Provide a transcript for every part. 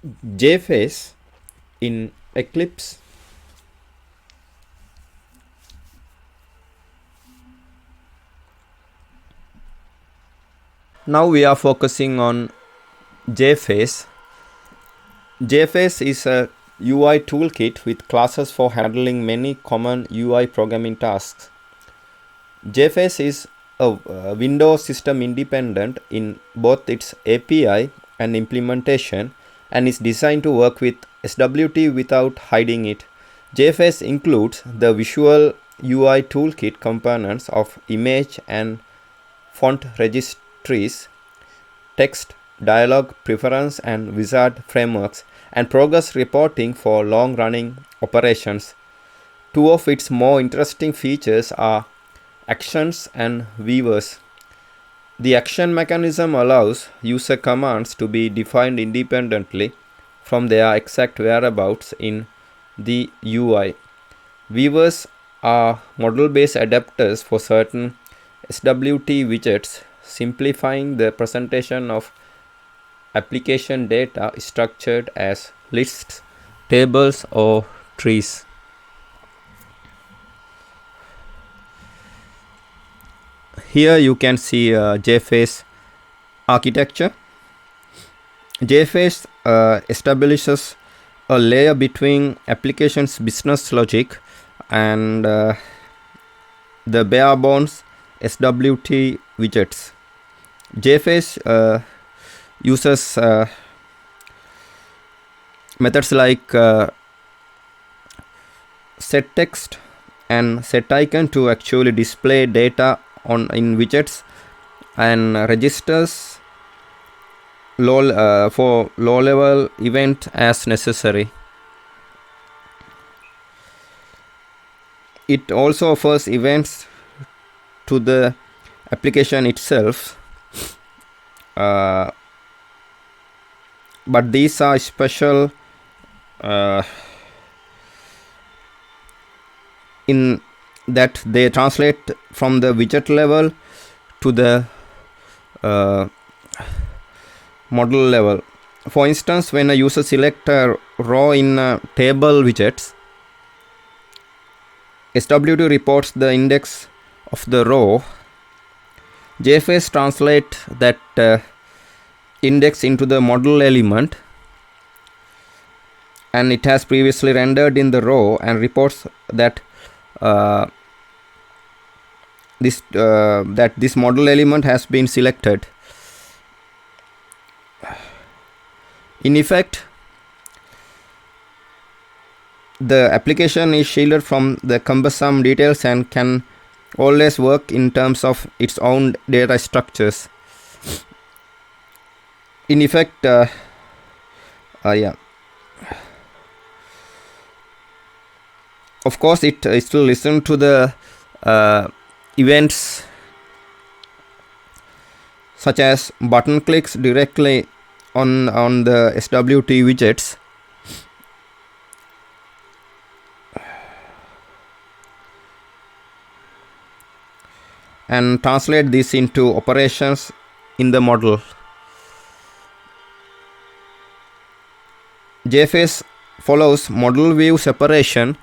JFace in Eclipse. Now we are focusing on JFace. JFace is a UI toolkit with classes for handling many common UI programming tasks. JFace is a Windows system independent in both its API and implementation, and is designed to work with SWT without hiding it. JFace includes the visual UI toolkit components of image and font registries, text, dialog, preference, and wizard frameworks, and progress reporting for long-running operations. Two of its more interesting features are actions and weavers. The action mechanism allows user commands to be defined independently from their exact whereabouts in the UI. Weavers are model-based adapters for certain SWT widgets, simplifying the presentation of application data structured as lists, tables, or trees. Here you can see JFace architecture. JFace establishes a layer between application's business logic and the bare bones SWT widgets. JFace uses methods like setText and setIcon to actually display data in widgets, and registers for low-level event as necessary. It also offers events to the application itself, but these are special in that they translate from the widget level to the model level. For instance, when a user selects a row in table widgets, SWT reports the index of the row. JFace translates that index into the model element, and it has previously rendered in the row, and reports that this model element has been selected. In effect, the application is shielded from the cumbersome details and can always work in terms of its own data structures. In effect, of course, it still listens to the events such as button clicks directly on the SWT widgets, and translate this into operations in the model. JFace follows model view separation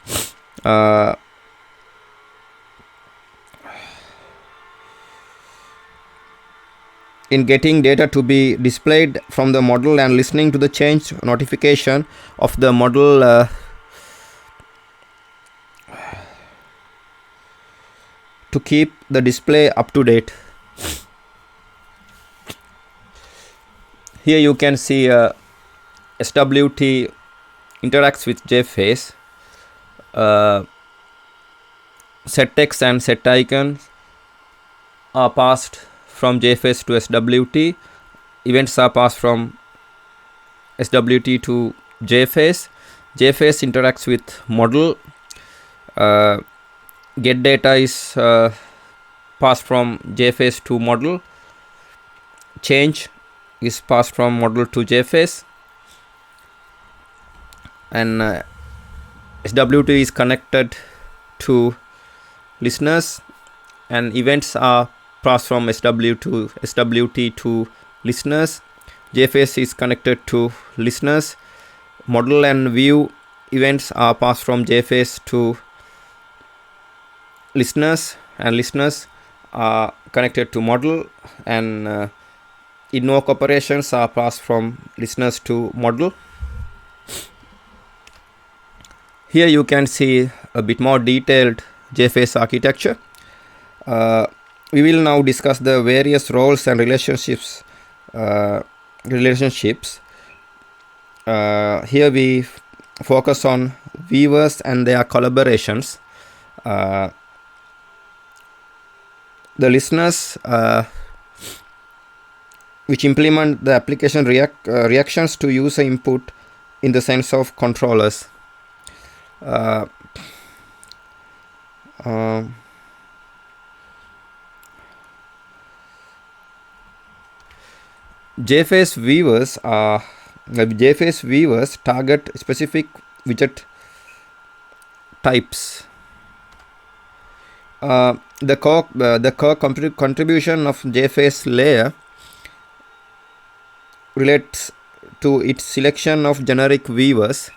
in getting data to be displayed from the model and listening to the change notification of the model to keep the display up to date. Here you can see SWT interacts with JFace. setText and setIcon are passed from JFace to SWT. Events are passed from SWT to JFace. JFace interacts with model. Get data is passed from JFace to model. Change is passed from model to JFace, and SWT is connected to listeners, and events are passed from SWT to listeners. JFace is connected to listeners, model and view events are passed from JFace to listeners, and listeners are connected to model, and invoke operations are passed from listeners to model. Here you can see a bit more detailed JFace architecture. We will now discuss the various roles and relationships. Here we focus on viewers and their collaborations. The listeners, which implement the application reactions to user input in the sense of controllers. JFace viewers target specific widget types. The core contribution of JFace layer relates to its selection of generic viewers,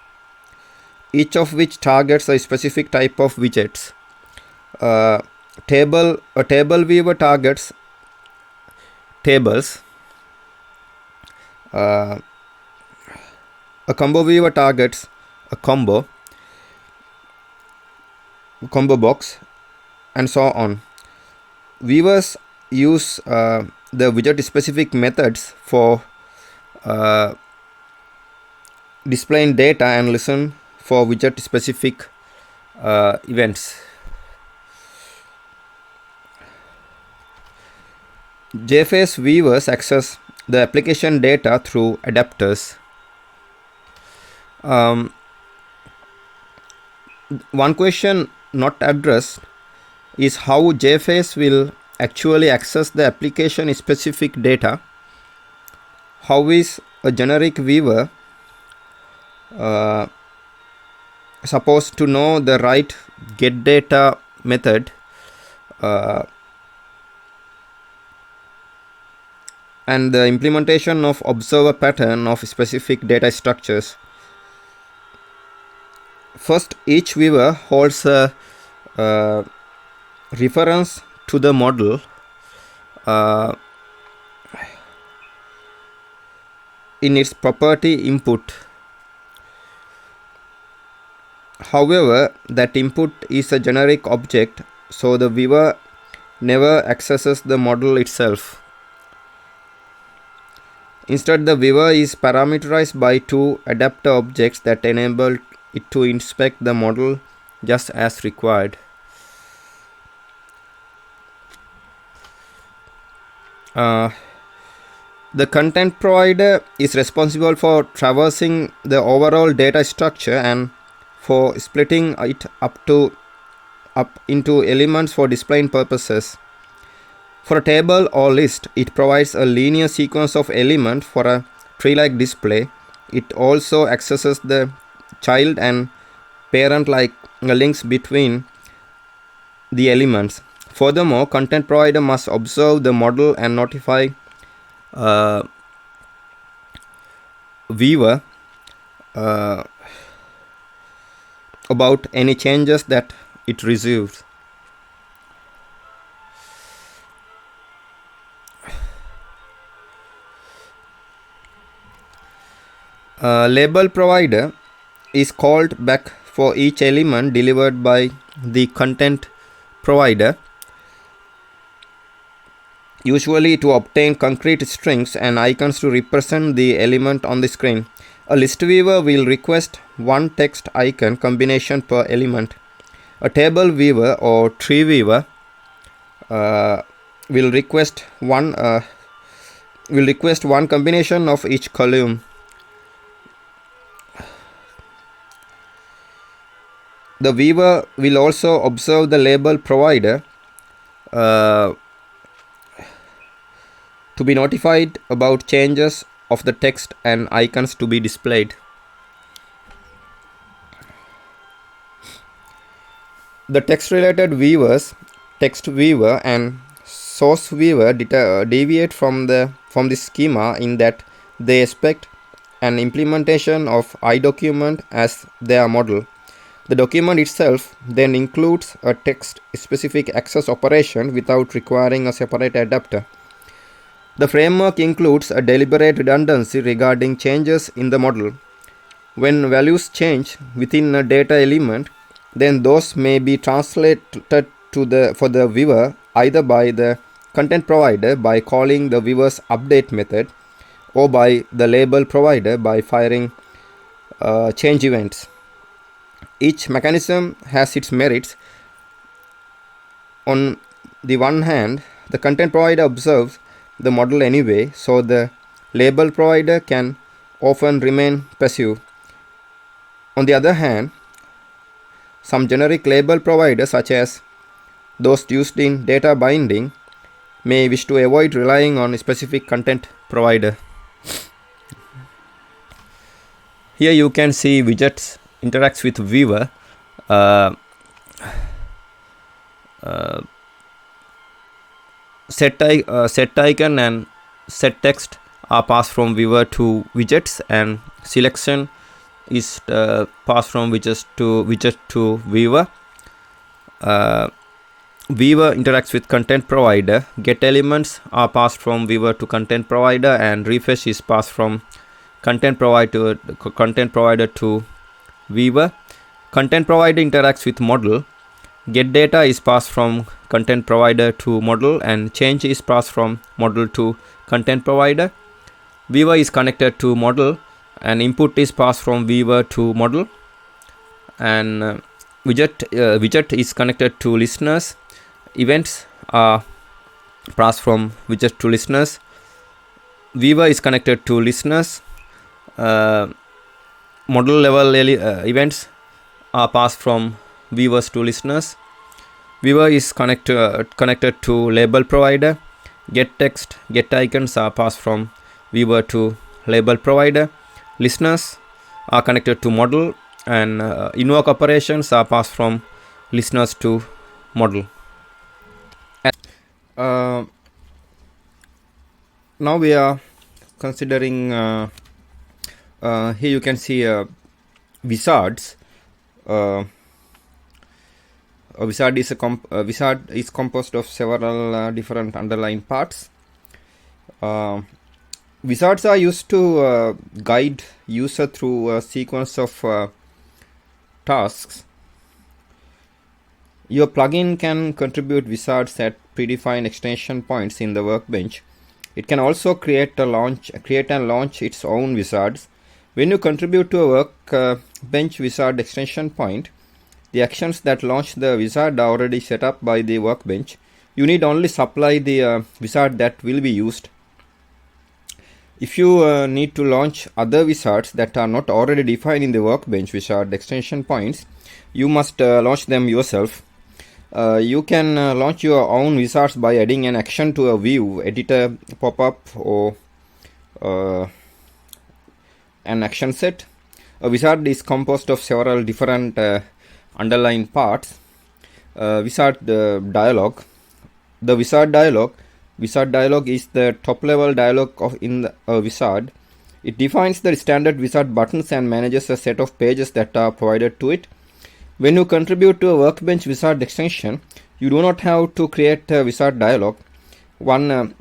each of which targets a specific type of widgets. A table viewer targets tables. A combo viewer targets a combo box, and so on. Viewers use the widget specific methods for displaying data and listen for widget specific events. JFace viewers access the application data through adapters. One question not addressed is how JFace will actually access the application specific data. How is a generic viewer supposed to know the right get data method and the implementation of observer pattern of specific data structures? First, each viewer holds a reference to the model in its property input. However, that input is a generic object, so the viewer never accesses the model itself. Instead, the viewer is parameterized by two adapter objects that enable it to inspect the model just as required. The content provider is responsible for traversing the overall data structure and for splitting it up into elements for displaying purposes. For a table or list, it provides a linear sequence of elements for a tree-like display. It also accesses the child and parent-like links between the elements. Furthermore, content provider must observe the model and notify viewer about any changes that it receives. Label provider is called back for each element delivered by the content provider, usually to obtain concrete strings and icons to represent the element on the screen. A list viewer will request one text icon combination per element. A table viewer or tree viewer will request one combination of each column. The viewer will also observe the label provider to be notified about changes of the text and icons to be displayed. The text-related viewers, text viewer and source viewer, deviate from this schema in that they expect an implementation of iDocument as their model. The document itself then includes a text-specific access operation without requiring a separate adapter. The framework includes a deliberate redundancy regarding changes in the model. When values change within a data element, then those may be translated for the viewer either by the content provider by calling the viewer's update method, or by the label provider by firing change events. Each mechanism has its merits. On the one hand, the content provider observes the model anyway, so the label provider can often remain passive. On the other hand, some generic label providers, such as those used in data binding, may wish to avoid relying on a specific content provider. Here you can see widgets interacts with viewer. Set icon and set text are passed from viewer to widgets, and selection is passed from widget to viewer. Viewer interacts with content provider. Get elements are passed from viewer to content provider, and refresh is passed from content provider to viewer. Content provider interacts with model. Get data is passed from content provider to model, and change is passed from model to content provider. Viewer is connected to model, and input is passed from viewer to model. And widget is connected to listeners. Events are passed from widget to listeners. Viewer is connected to listeners. Model level events are passed from viewers to listeners. Viewer is connected to label provider. Get text, get icons are passed from viewer to label provider. Listeners are connected to model, and invoke operations are passed from listeners to model. Now we are considering here you can see wizards. A wizard is composed of several different underlying parts. Wizards are used to guide user through a sequence of tasks. Your plugin can contribute wizards at predefined extension points in the workbench. It can also create and launch its own wizards. When you contribute to a workbench wizard extension point, the actions that launch the wizard are already set up by the workbench. You need only supply the wizard that will be used. If you need to launch other wizards that are not already defined in the workbench wizard extension points, you must launch them yourself. You can launch your own wizards by adding an action to a view, editor, pop-up, or an action set. A wizard is composed of several different underlying parts. Wizard dialog. The wizard dialog is the top level dialog in a wizard. It defines the standard wizard buttons and manages a set of pages that are provided to it. When you contribute to a workbench wizard extension, you do not have to create a wizard dialog. One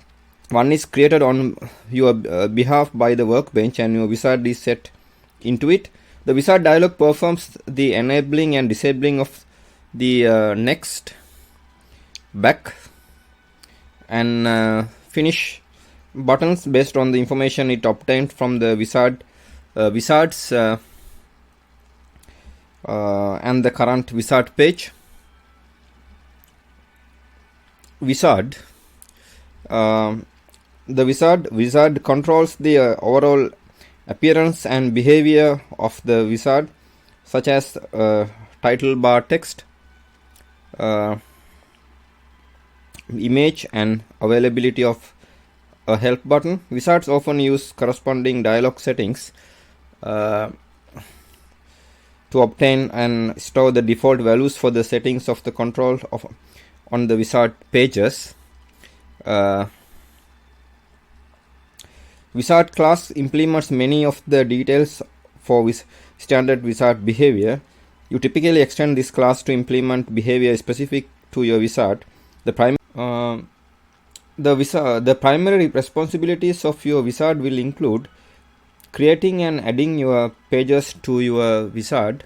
is created on your behalf by the workbench, and your wizard is set into it. The wizard dialog performs the enabling and disabling of the next, back, and finish buttons based on the information it obtained from the wizards and the current wizard page. Wizard. The wizard controls the overall appearance and behavior of the wizard, such as title bar text, image, and availability of a help button. Wizards often use corresponding dialog settings to obtain and store the default values for the settings of the control on the wizard pages. Wizard class implements many of the details for standard wizard behavior. You typically extend this class to implement behavior specific to your wizard. The primary responsibilities of your wizard will include creating and adding your pages to your wizard,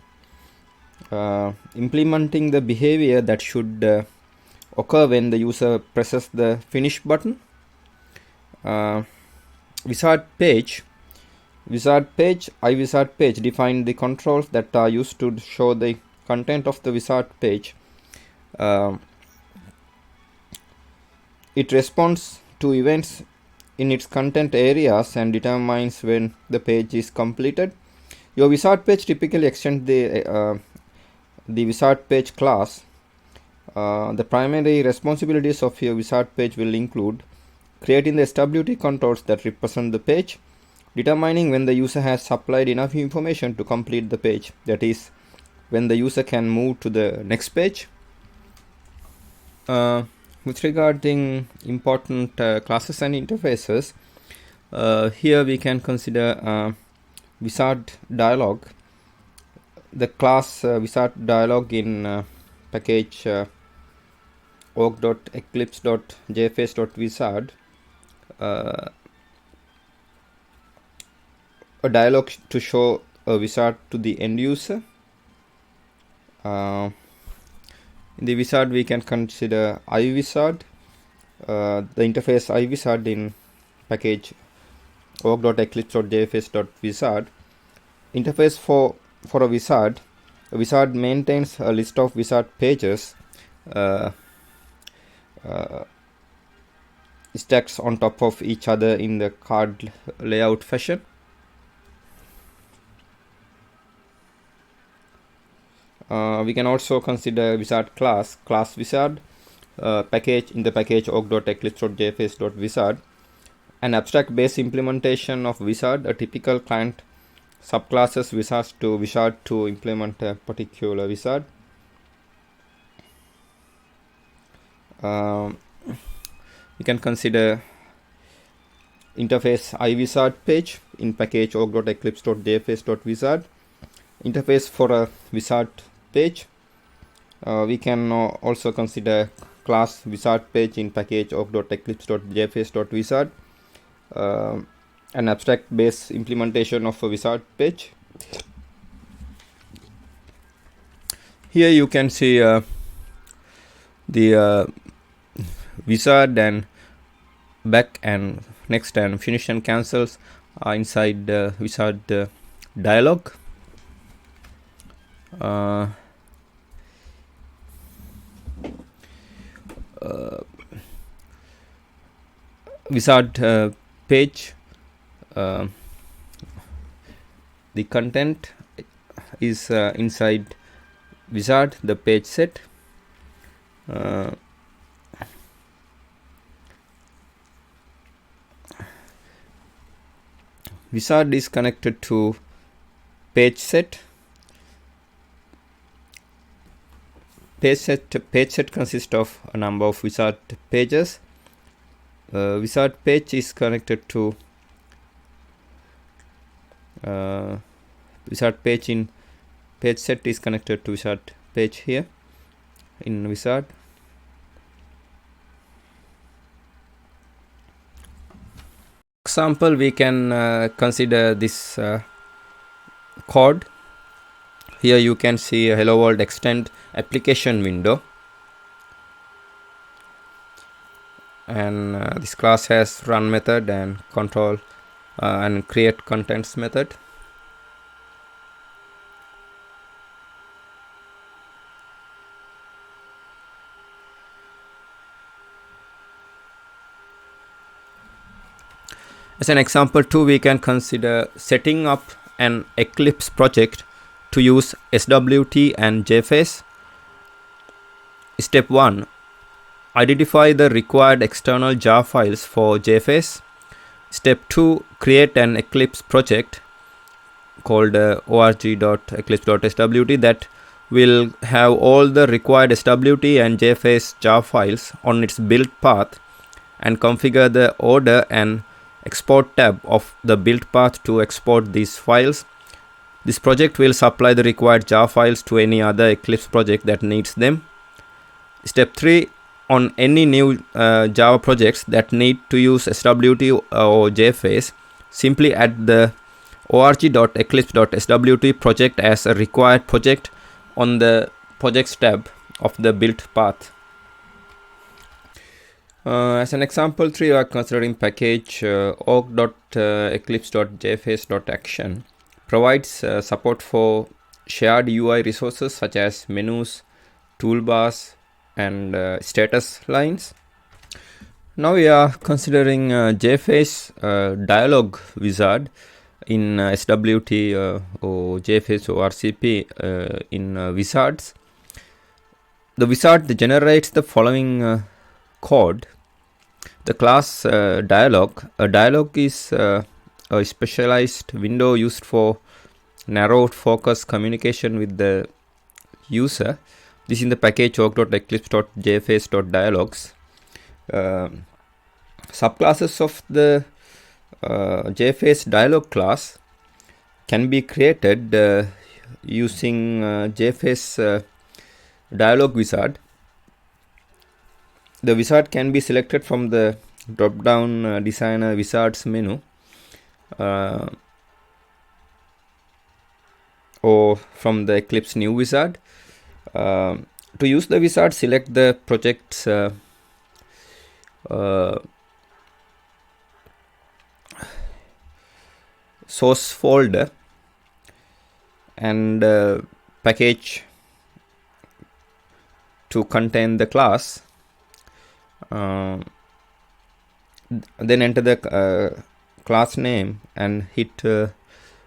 implementing the behavior that should occur when the user presses the finish button. Wizard page, iWizard page define the controls that are used to show the content of the wizard page. It responds to events in its content areas and determines when the page is completed. Your wizard page typically extends the wizard page class. The primary responsibilities of your wizard page will include creating the SWT controls that represent the page, determining when the user has supplied enough information to complete the page, that is, when the user can move to the next page. With regarding important classes and interfaces, here we can consider wizard dialog. The class wizard dialog in package org.eclipse.jface.wizard, a dialog to show a wizard to the end user. In the wizard we can consider iWizard, the interface iWizard in package org.eclipse.jface.wizard. Interface for a wizard maintains a list of wizard pages stacks on top of each other in the card layout fashion. We can also consider wizard class wizard package in the package org.eclipse.jface.wizard, an abstract based implementation of wizard. A typical client subclasses wizard to implement a particular wizard. We can consider interface iWizard page in package org.eclipse.jface.wizard. Interface for a wizard page. We can also consider class wizard page in package org.eclipse.jface.wizard, an abstract based implementation of a wizard page. Here you can see the wizard and back and next and finish and cancels are inside the wizard dialog. Wizard page, the content is inside wizard, the page set. Wizard is connected to page set. Page set consists of a number of wizard pages. Wizard page is connected to wizard page in page set is connected to wizard page here in wizard. Example, we can consider this code. Here you can see a hello world extend application window, and this class has run method and control and create contents method. As an example 2, we can consider setting up an Eclipse project to use SWT and JFace. Step 1. Identify the required external jar files for JFace. Step 2. Create an Eclipse project called org.eclipse.swt that will have all the required SWT and JFace jar files on its build path, and configure the order and export tab of the build path to export these files. This project will supply the required Java files to any other Eclipse project that needs them. Step 3, on any new Java projects that need to use SWT or JFace, simply add the org.eclipse.swt project as a required project on the projects tab of the build path. As an example 3, we are considering package org.eclipse.jface.action provides support for shared UI resources such as menus, toolbars, and status lines. Now we are considering JFace dialog wizard in SWT or JFace or RCP in wizards. The wizard generates the following code. The class dialog. A dialog is a specialized window used for narrow focus communication with the user. This is in the package org.eclipse.jface.dialogs. Subclasses of the JFace dialog class can be created using JFace dialog wizard. The wizard can be selected from the drop-down designer wizards menu or from the Eclipse new wizard. To use the wizard, select the project's source folder and package to contain the class. Then enter the class name and hit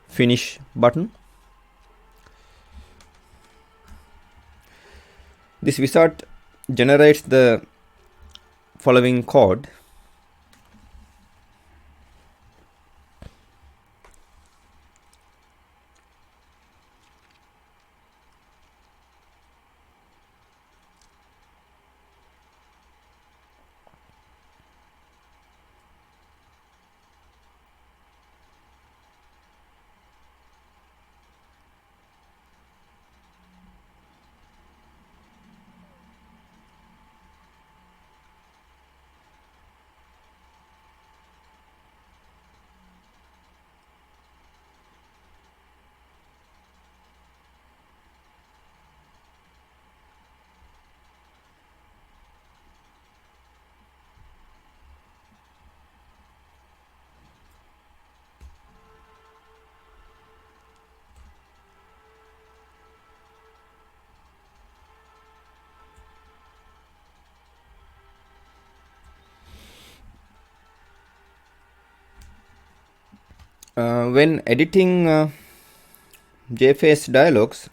finish button. This wizard generates the following code. When editing JFace dialogs,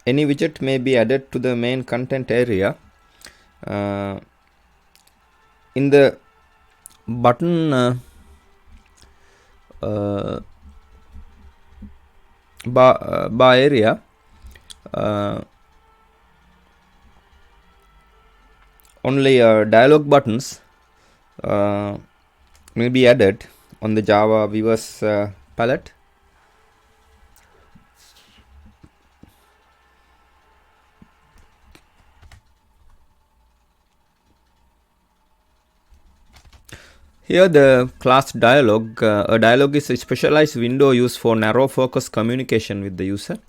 any widget may be added to the main content area. In the button bar area, only dialog buttons may be added on the Java viewers palette. Here the class dialog. A dialog is a specialized window used for narrow focus communication with the user.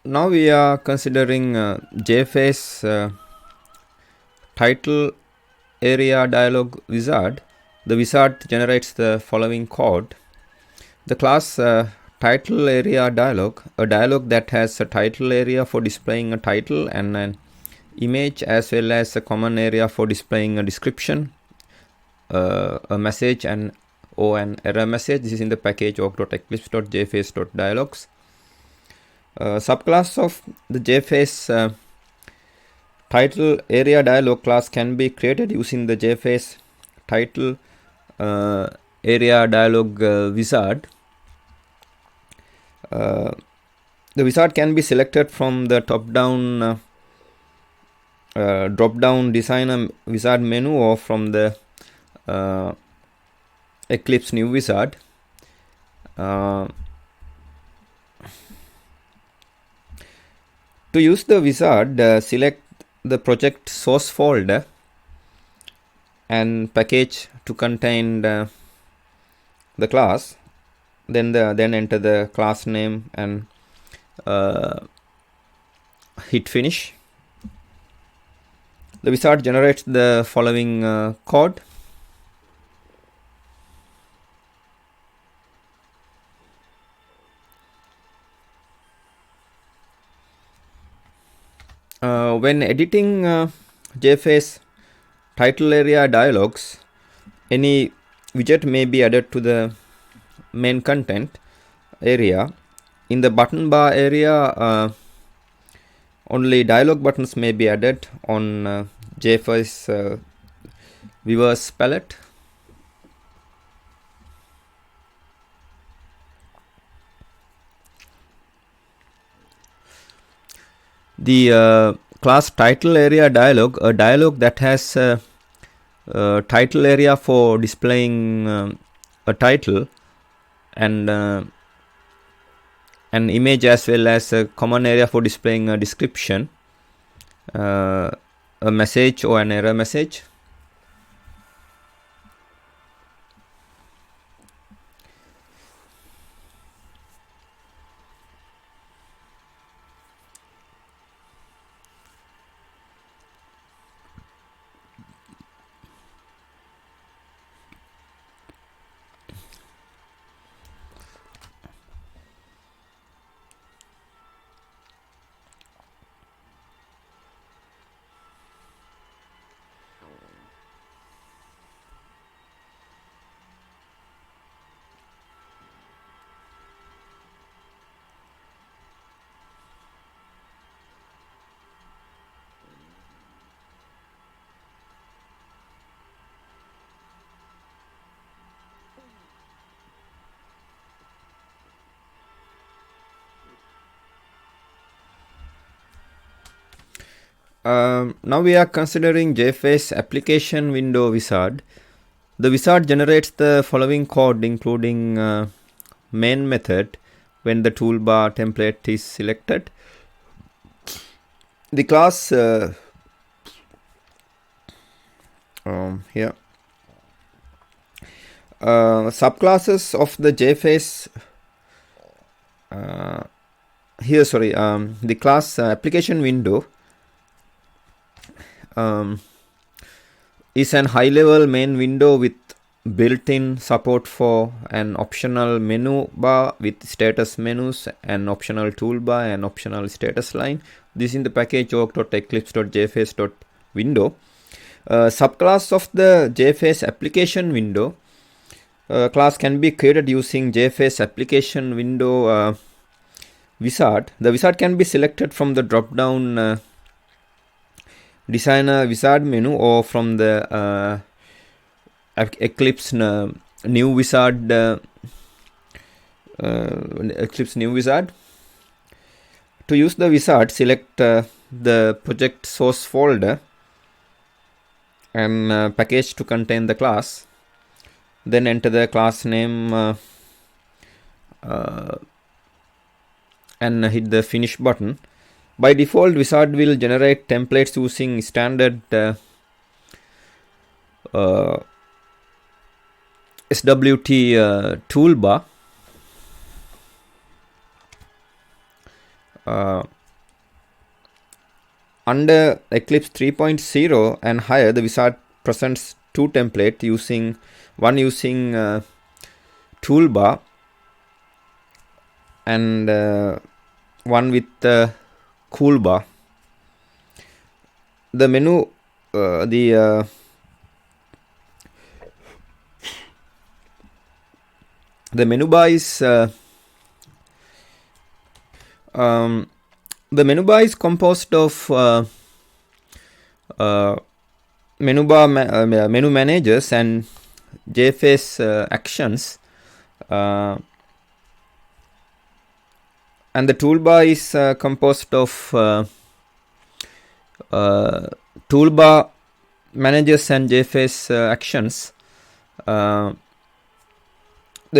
Now we are considering JFace title area dialog wizard, the wizard generates the following code. The class title area dialog, a dialog that has a title area for displaying a title and an image, as well as a common area for displaying a description, a message or an error message. This is in the package org.eclipse.jface.dialogs. Subclass of the JFace title area dialog class can be created using the JFace title area dialog wizard. The wizard can be selected from the top-down drop-down designer wizard menu or from the Eclipse new wizard. To use the wizard, select the project source folder and package to contain the class. Then enter the class name and hit finish. The wizard generates the following code. When editing JFace title area dialogs, any widget may be added to the main content area. In the button bar area, only dialog buttons may be added on JFace viewers palette. The class title area dialog, a dialog that has a title area for displaying a title and an image, as well as a common area for displaying a description, a message or an error message. Now we are considering JFace application window wizard. The wizard generates the following code, including main method when the toolbar template is selected. The class here subclasses of the JFace the class application window is an high-level main window with built-in support for an optional menu bar with status menus, an optional toolbar, and optional status line. This is in the package org.eclipse.jface.window. Subclass of the JFace application window class can be created using JFace application window wizard. The wizard can be selected from the drop-down designer wizard menu or from the Eclipse new wizard Eclipse new wizard. To use the wizard, select the project source folder and package to contain the class. Then enter the class name and hit the finish button. By default, wizard will generate templates using standard SWT toolbar. Under Eclipse 3.0 and higher, the wizard presents two templates using toolbar and one with the cool bar. The menu the menu bar is composed of menu managers and JFace actions, and the toolbar is composed of toolbar managers and JFace actions. The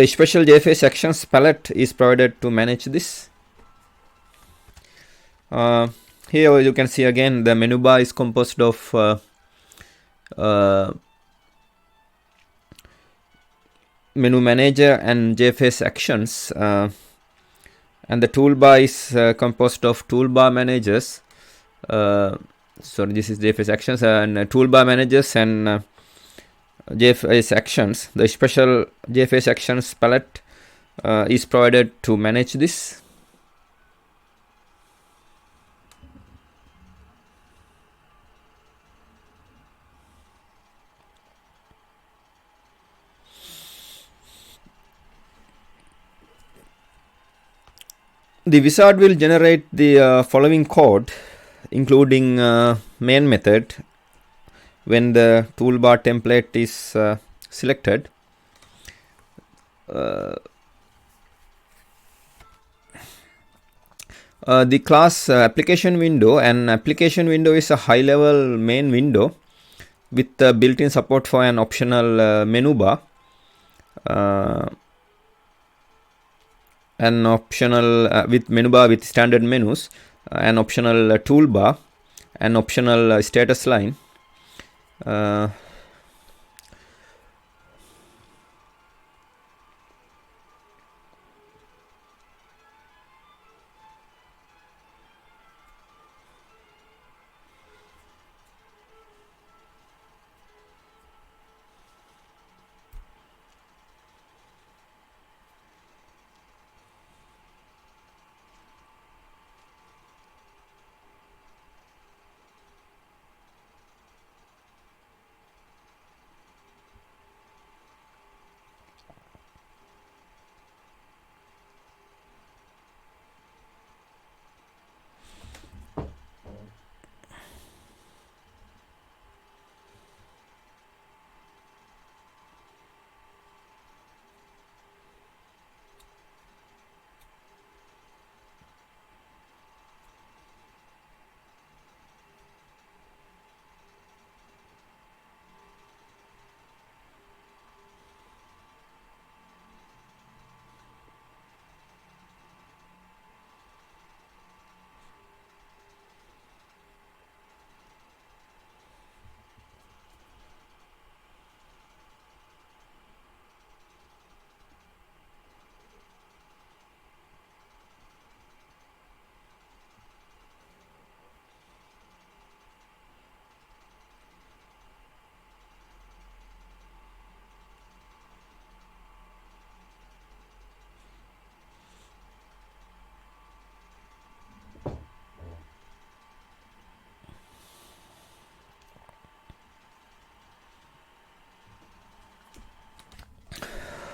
special JFace actions palette is provided to manage this. Here you can see again the menu bar is composed of menu manager and JFace actions, and the toolbar is composed of toolbar managers. Sorry, this is JFace actions and toolbar managers and JFace actions. The special JFace actions palette is provided to manage this. The wizard will generate the following code, including main method when the toolbar template is selected. The class application window, and application window is a high level main window with built-in support for an optional menu bar, an optional with menu bar with standard menus, an optional toolbar, an optional status line.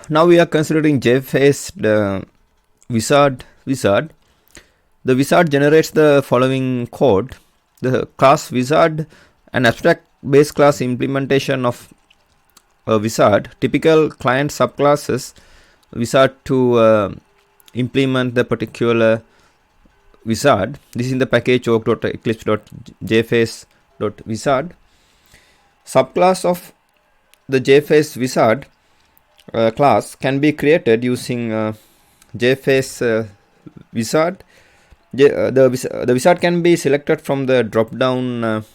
Now we are considering JFace wizard. The wizard generates the following code. The class wizard, an abstract base class implementation of a wizard. Typical client subclasses wizard to implement the particular wizard. This is in the package org.eclipse.jface.wizard. Subclass of the JFace wizard class can be created using JFace wizard. The wizard can be selected from the drop down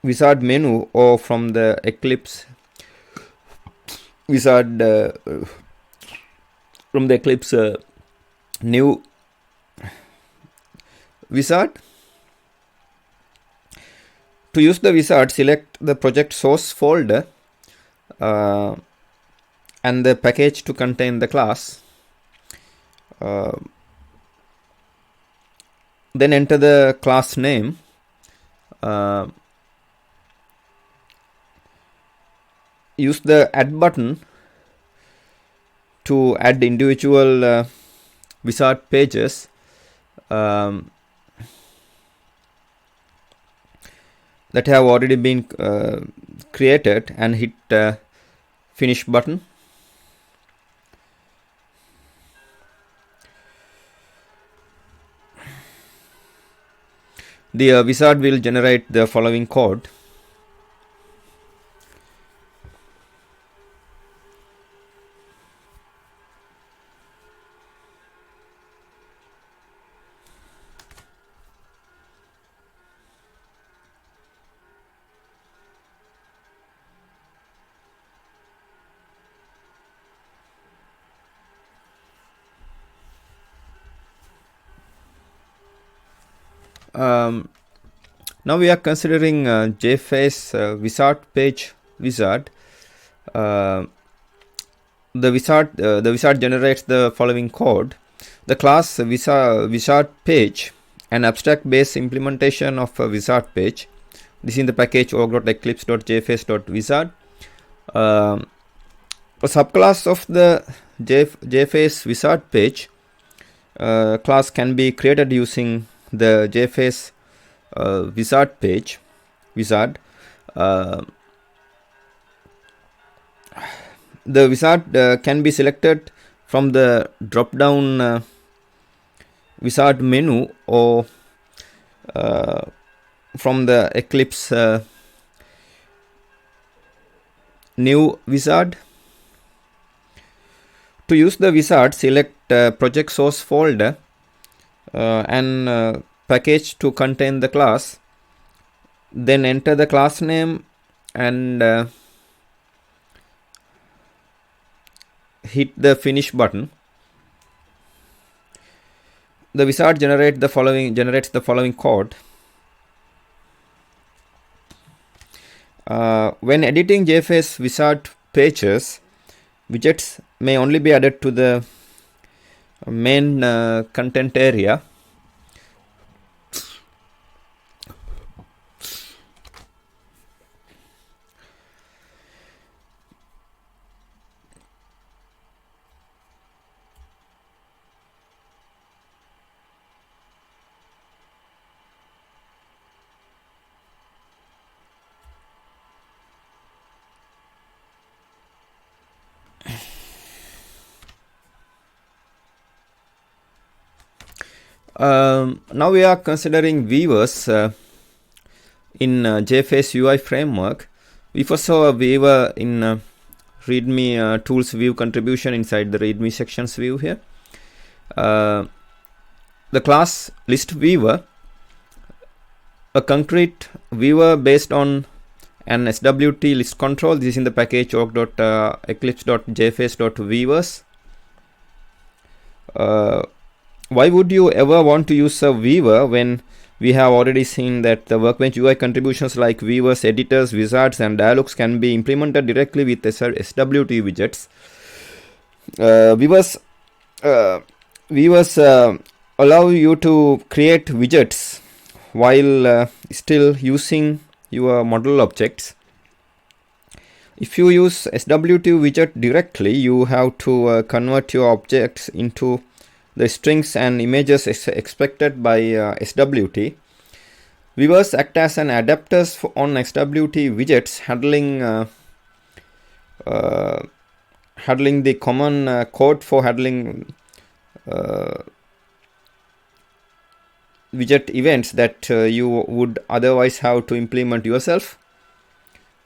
wizard menu or from the Eclipse wizard from the Eclipse new wizard. To use the wizard, select the project source folder and the package to contain the class. Then enter the class name. Use the add button to add individual wizard pages. That have already been created, and hit finish button. The wizard will generate the following code. Now we are considering JFace wizard page wizard. The wizard generates the following code. The class wizard page, an abstract based implementation of a wizard page. This is in the package org.eclipse.jface.wizard. A subclass of the JFace wizard page class can be created using the JFace wizard page wizard. The wizard can be selected from the drop down wizard menu, or from the Eclipse new wizard. To use the wizard, select project source folder and package to contain the class. Then enter the class name and hit the finish button. The wizard generates the following code. When editing JFace wizard pages, widgets may only be added to the main content area. Now we are considering viewers in JFace UI framework. We first saw a viewer in README tools view contribution inside the README sections view here. The class list viewer, a concrete viewer based on an SWT list control. This is in the package org.eclipse.jface.viewers. Why would you ever want to use a viewer when we have already seen that the Workbench UI contributions like viewers, editors, wizards, and dialogues can be implemented directly with SWT widgets? Viewers allow you to create widgets while still using your model objects. If you use SWT widget directly, you have to convert your objects into the strings and images expected by SWT. Viewers act as an adapters on SWT widgets, handling the common code for handling widget events that you would otherwise have to implement yourself.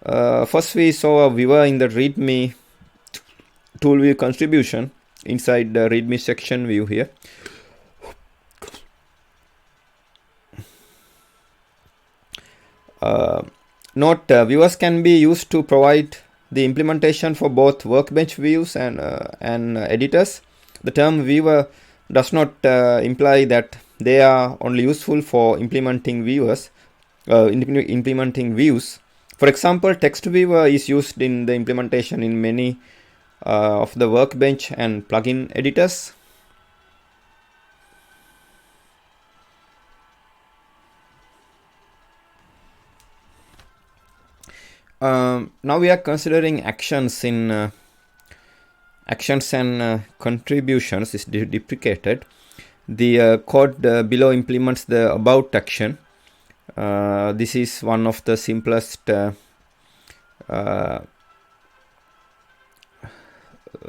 First we saw a viewer in the README tool view contribution inside the README section view here. Note, viewers can be used to provide the implementation for both Workbench views and editors. The term viewer does not imply that they are only useful for implementing viewers. implementing views. For example, text viewer is used in the implementation in many of the workbench and plugin editors. Now we are considering actions in actions and contributions is deprecated. The code below implements the about action. This is one of the simplest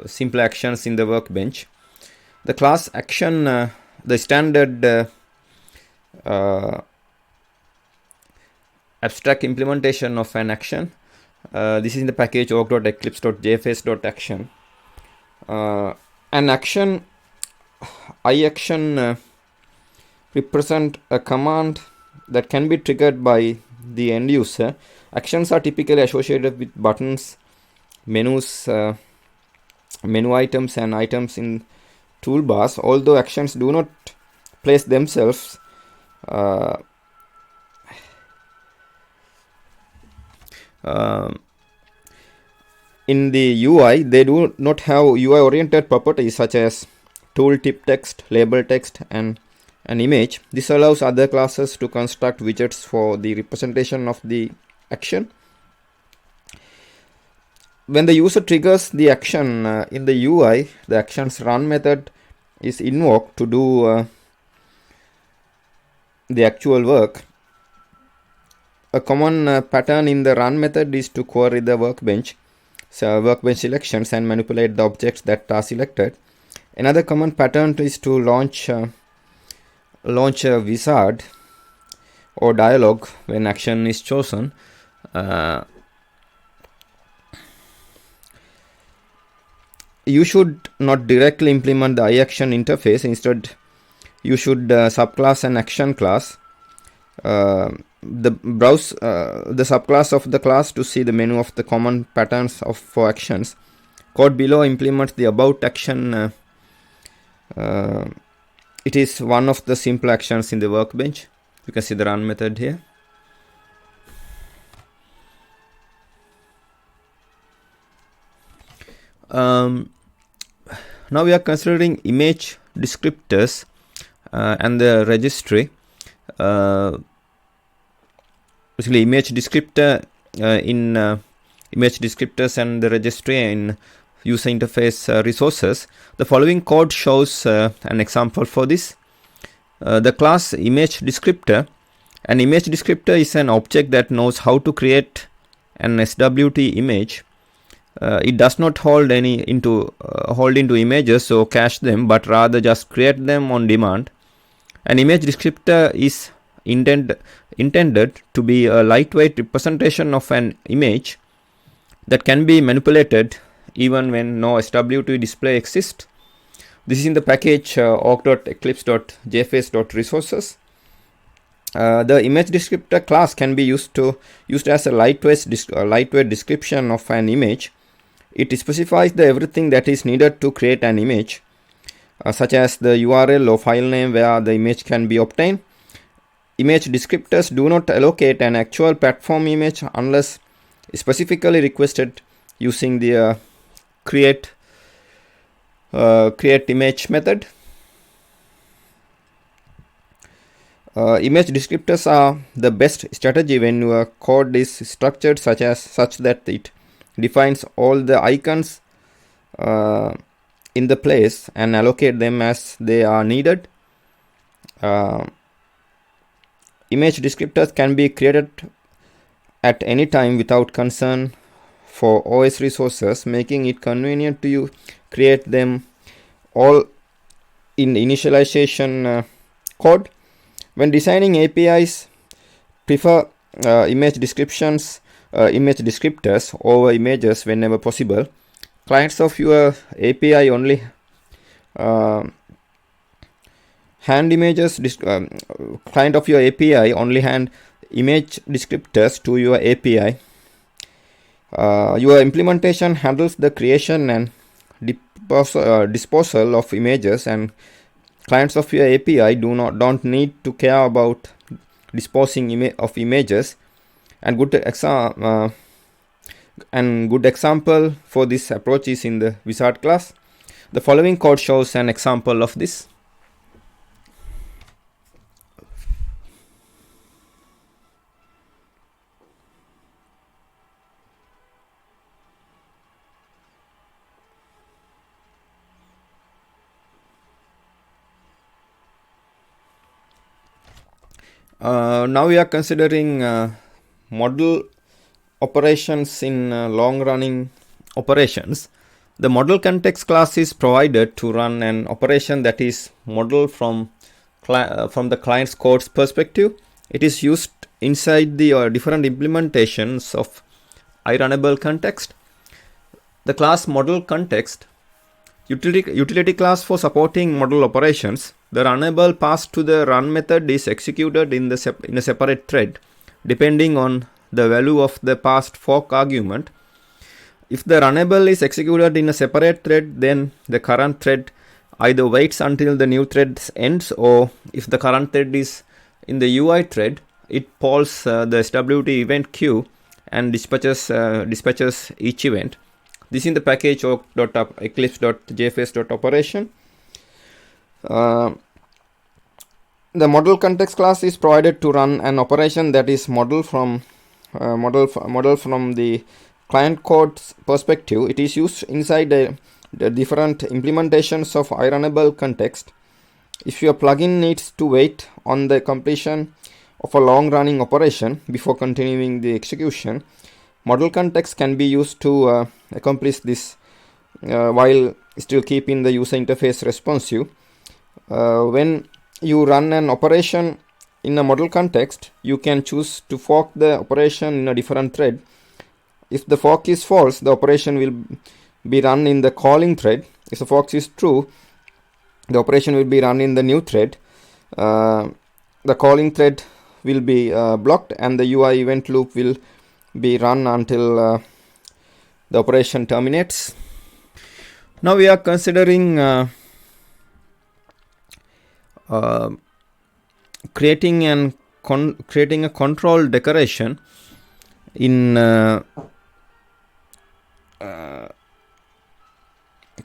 simple actions in the workbench. The class action, the standard abstract implementation of an action. This is in the package org.eclipse.jface.action. An action, iAction, represent a command that can be triggered by the end user. Actions are typically associated with buttons, menus, menu items and items in toolbars. Although actions do not place themselves in the UI, they do not have UI oriented properties such as tooltip text, label text and an image. This allows other classes to construct widgets for the representation of the action. When the user triggers the action in the UI, the action's run method is invoked to do the actual work. A common pattern in the run method is to query the workbench selections and manipulate the objects that are selected. Another common pattern is to launch a wizard or dialog when action is chosen. You should not directly implement the iAction interface. Instead, you should subclass an action class. Browse the subclass of the class to see the menu of the common patterns for actions. Code below implements the about action. It is one of the simple actions in the workbench. You can see the run method here. Now we are considering image descriptors and the registry. Basically, image descriptor in image descriptors and the registry in user interface resources. The following code shows an example for this. The class image descriptor. An image descriptor is an object that knows how to create an SWT image. It does not hold into images or cache them, but rather just create them on demand. An image descriptor is intended to be a lightweight representation of an image that can be manipulated even when no SWT display exists. This is in the package org.eclipse.jface.resources. The image descriptor class can be used as a lightweight description of an image. It specifies everything that is needed to create an image, such as the URL or file name where the image can be obtained. Image descriptors do not allocate an actual platform image unless specifically requested using the create image method. Image descriptors are the best strategy when your code is structured such that it defines all the icons in the place and allocate them as they are needed. Image descriptors can be created at any time without concern for OS resources, making it convenient to create them all in initialization code. When designing APIs, prefer image descriptors over images whenever possible. Clients of your API only hand image descriptors to your API. Your implementation handles the creation and disposal of images, and clients of your API don't need to care about disposing of images. And good example for this approach is in the wizard class. The following code shows an example of this. Now we are considering model operations in long-running operations. The model context class is provided to run an operation that is modeled from the client's code's perspective. It is used inside the different implementations of iRunnable context. The class model context utility class for supporting model operations. The runnable passed to the run method is executed in a separate thread, depending on the value of the passed fork argument. If the runnable is executed in a separate thread, then the current thread either waits until the new thread ends, or if the current thread is in the UI thread, it polls the SWT event queue and dispatches each event. This in the package eclipse.jface.operation. The model context class is provided to run an operation that is modeled from the client code's perspective. It is used inside the different implementations of iRunnable context. If your plugin needs to wait on the completion of a long-running operation before continuing the execution, model context can be used to accomplish this while still keeping the user interface responsive. When you run an operation in a model context, you can choose to fork the operation in a different thread. If the fork is false, the operation will be run in the calling thread. If the fork is true, the operation will be run in the new thread. The calling thread will be blocked, and the UI event loop will be run until the operation terminates. Now we are considering creating a control decoration in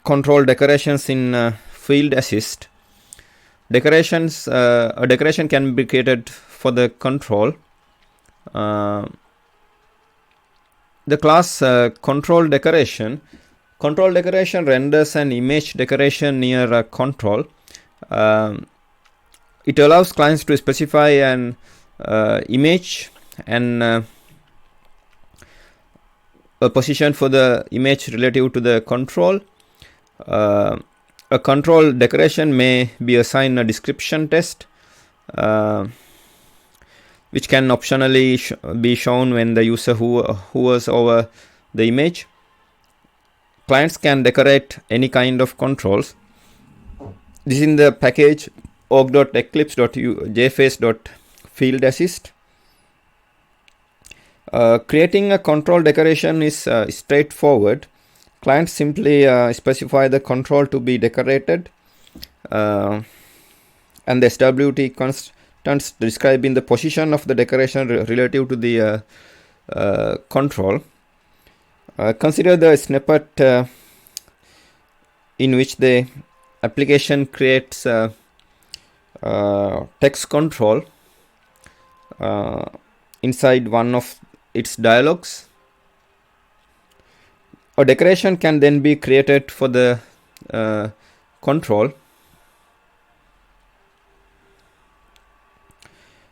control decorations in field assist. A decoration can be created for the control. The class control decoration renders an image decoration near a control. It allows clients to specify an image and a position for the image relative to the control. A control decoration may be assigned a description text, which can optionally be shown when the user hovers over the image. Clients can decorate any kind of controls. This is in the package org.eclipse.jface.fieldassist. Creating a control decoration is straightforward. Clients simply specify the control to be decorated, and the SWT constants describing the position of the decoration relative to the control. Consider the snippet in which the application creates text control inside one of its dialogues. A decoration can then be created for the control.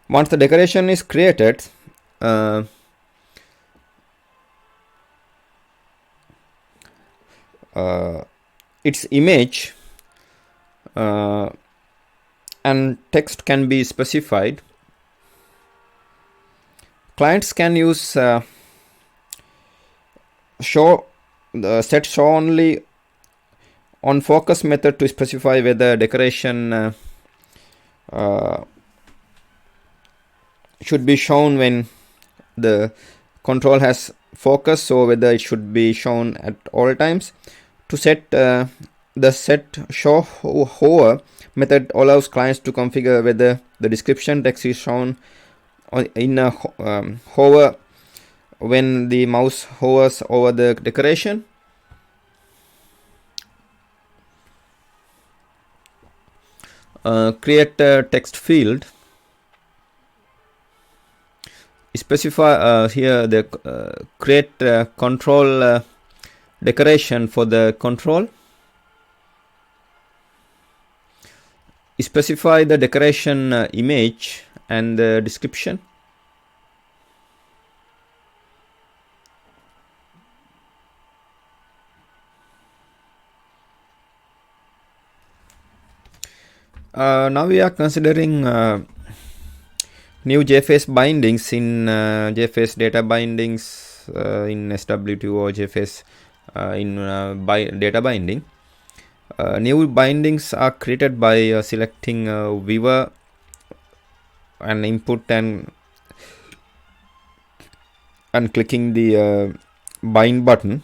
Once the decoration is created, its image and text can be specified. Clients can use set show only on focus method to specify whether decoration should be shown when the control has focus, or whether it should be shown at all times. To set the set show hover method allows clients to configure whether the description text is shown in a hover, when the mouse hovers over the decoration. Create a text field. Specify here the create control decoration for the control. Specify the decoration image and the description. Now we are considering new JFace bindings in JFace data bindings in SW2 or JFace in data binding. New bindings are created by selecting viewer and input and clicking the bind button.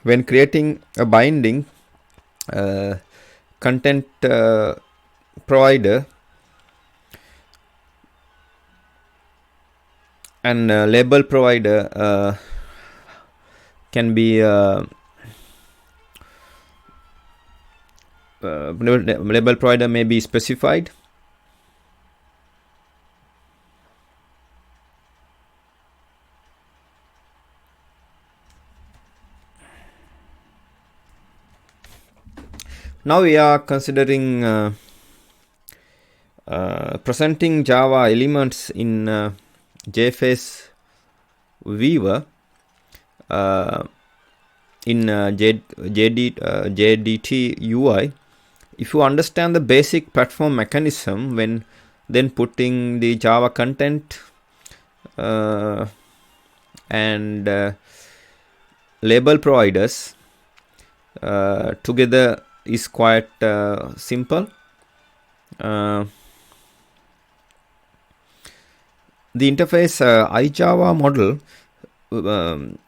When creating a binding, content provider and label provider can be label provider may be specified. Now we are considering presenting Java elements in JFace viewer in JDT UI. If you understand the basic platform mechanism when then putting the Java content and label providers together is quite simple. The interface iJava model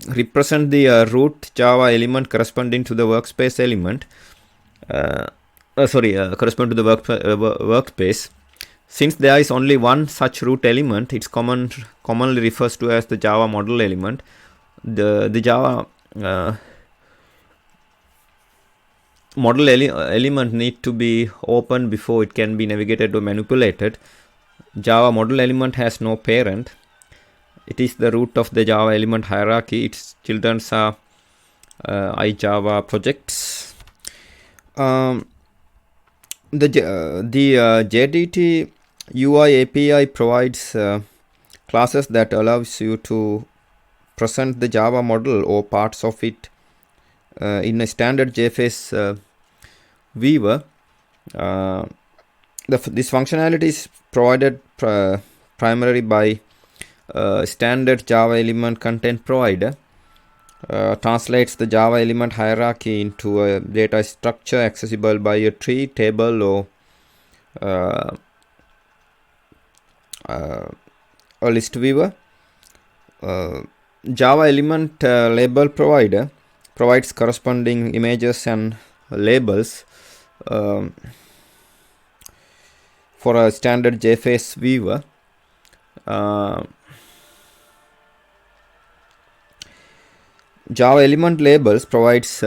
represent the root Java element corresponding to the workspace element. Correspond to the workspace. Since there is only one such root element, it's commonly refers to as the Java model element. The Java model element need to be opened before it can be navigated or manipulated. Java model element has no parent. It is the root of the Java element hierarchy. Its children are iJava projects. The JDT UI API provides classes that allows you to present the Java model or parts of it in a standard JFace viewer. This functionality is provided primarily by standard Java element content provider. Translates the Java element hierarchy into a data structure accessible by a tree, table, or a list viewer. Java element label provider provides corresponding images and labels for a standard JFace viewer. Java element labels provides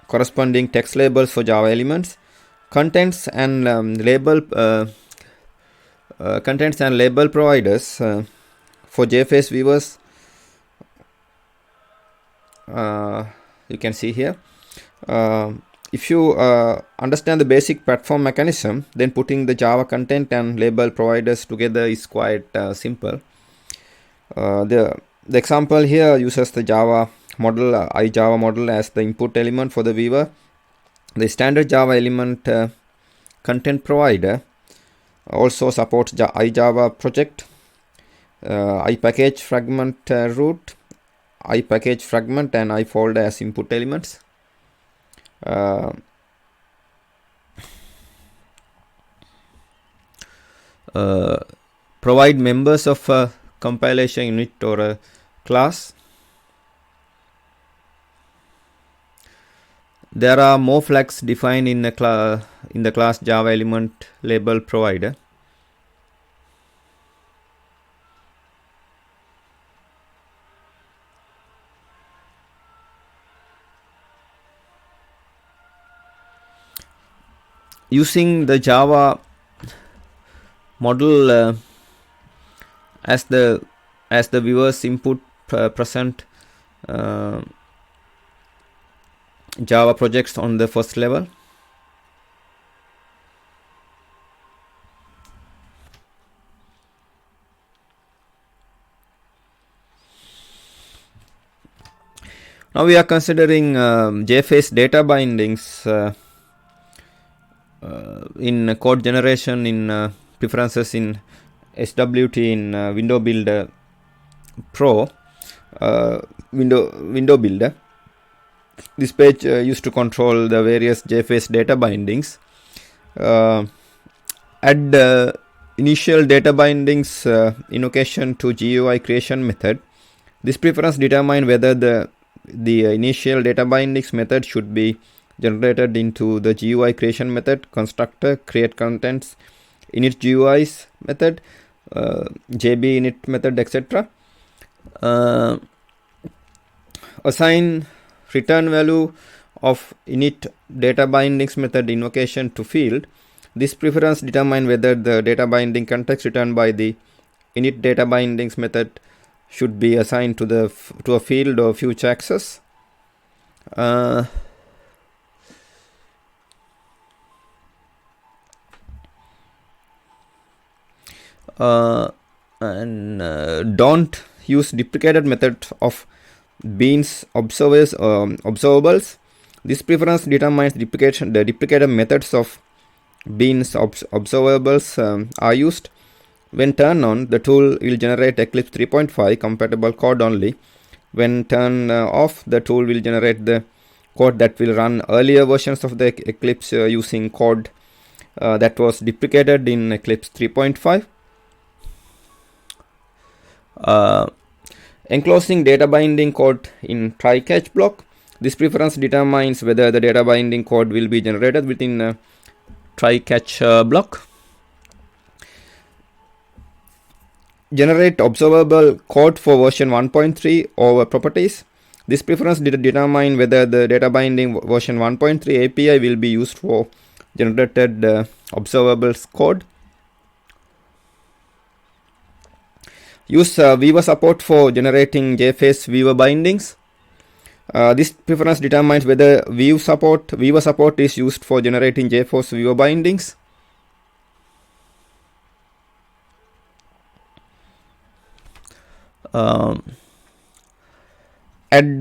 corresponding text labels for Java elements. Contents and label providers for JFace viewers. You can see here. If you understand the basic platform mechanism, then putting the Java content and label providers together is quite simple. The example here uses the Java model, iJava model as the input element for the viewer. The standard Java element content provider also supports iJava project, iPackage fragment root, iPackage fragment, and iFolder as input elements. Provide members of a compilation unit or a class. There are more flags defined in the class Java element label provider. Using the Java model as the viewer's input present Java projects on the first level. Now we are considering JFace data bindings in code generation, in preferences in SWT, in Window Builder Pro, Window Builder. This page used to control the various JFace data bindings. Add initial data bindings invocation to GUI creation method. This preference determines whether the initial data bindings method should be generated into the GUI creation method, constructor, create contents, init GUIs method, JB init method, etc. Assign return value of init data bindings method invocation to field. This preference determines whether the data binding context returned by the init data bindings method should be assigned to a field or future access. Don't use deprecated method of beans observables. This preference determines the deprecated methods of beans observables are used. When turned on, the tool will generate Eclipse 3.5 compatible code only. When turned off, the tool will generate the code that will run earlier versions of the Eclipse using code that was deprecated in Eclipse 3.5. Enclosing data binding code in try-catch block. This preference determines whether the data binding code will be generated within a try-catch block. Generate observable code for version 1.3 over properties. This preference determines whether the data binding version 1.3 API will be used for generated observables code. Use viewer support for generating JFace viewer bindings. This preference determines whether viewer support is used for generating JFace viewer bindings. Add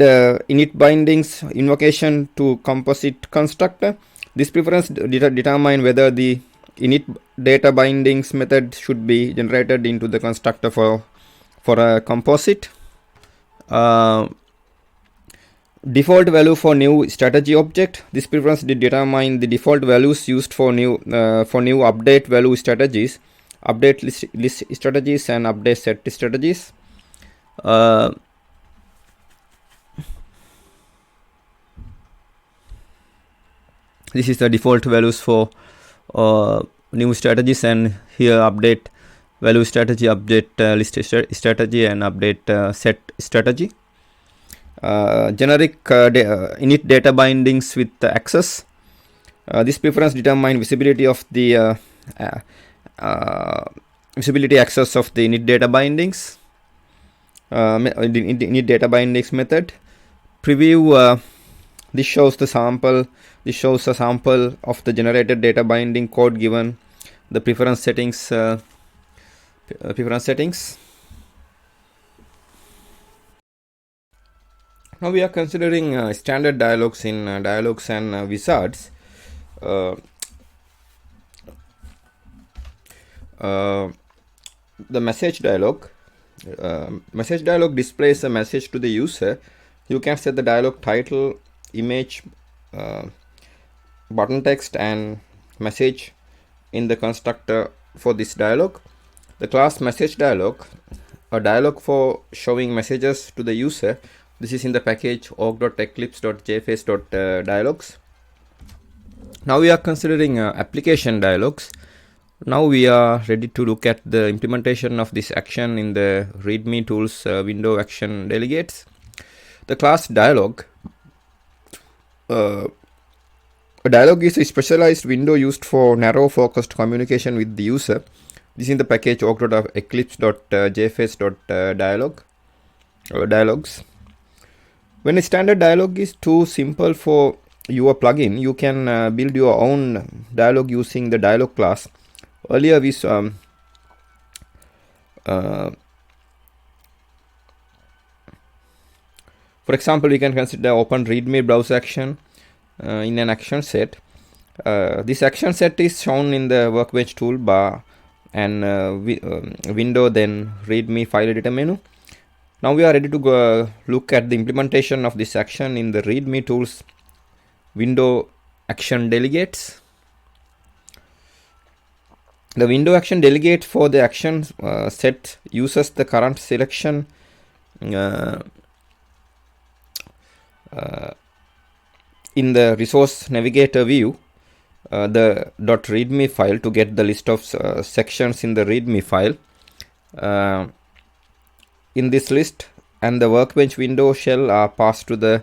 init bindings invocation to composite constructor. This preference determines whether the init data bindings method should be generated into the constructor for a composite. Default value for new strategy object. This preference determines the default values used for new update value strategies, update list strategies, and update set strategies. This is the default values for new strategies, and here update value strategy, update list strategy, and update set strategy. Generic init data bindings with access. This preference determines visibility of the visibility access of the init data bindings. Init data bindings method. Preview. This shows the sample. This shows a sample of the generated data binding code given the preference settings. Now we are considering standard dialogues in dialogues and wizards. The message dialog. Message dialog displays a message to the user. You can set the dialog title, image, button text, and message in the constructor for this dialog. The class message dialog, a dialog for showing messages to the user, This is in the package org.eclipse.jface.dialogs. Now we are considering application dialogs. Now we are ready to look at the implementation of this action in the README tools window action delegates. The class dialog. A dialog is a specialized window used for narrow focused communication with the user. This is in the package org.eclipse.jface.dialogs. When a standard dialog is too simple for your plugin, you can build your own dialog using the dialog class. Earlier we for example, we can consider open readme browser action in an action set. This action set is shown in the workbench toolbar and window, then readme file editor menu. Now we are ready to go look at the implementation of this action in the readme tools window action delegates. The window action delegate for the action set uses the current selection in the resource navigator view, the .readme file, to get the list of sections in the readme file. In this list and the workbench window shell are passed to the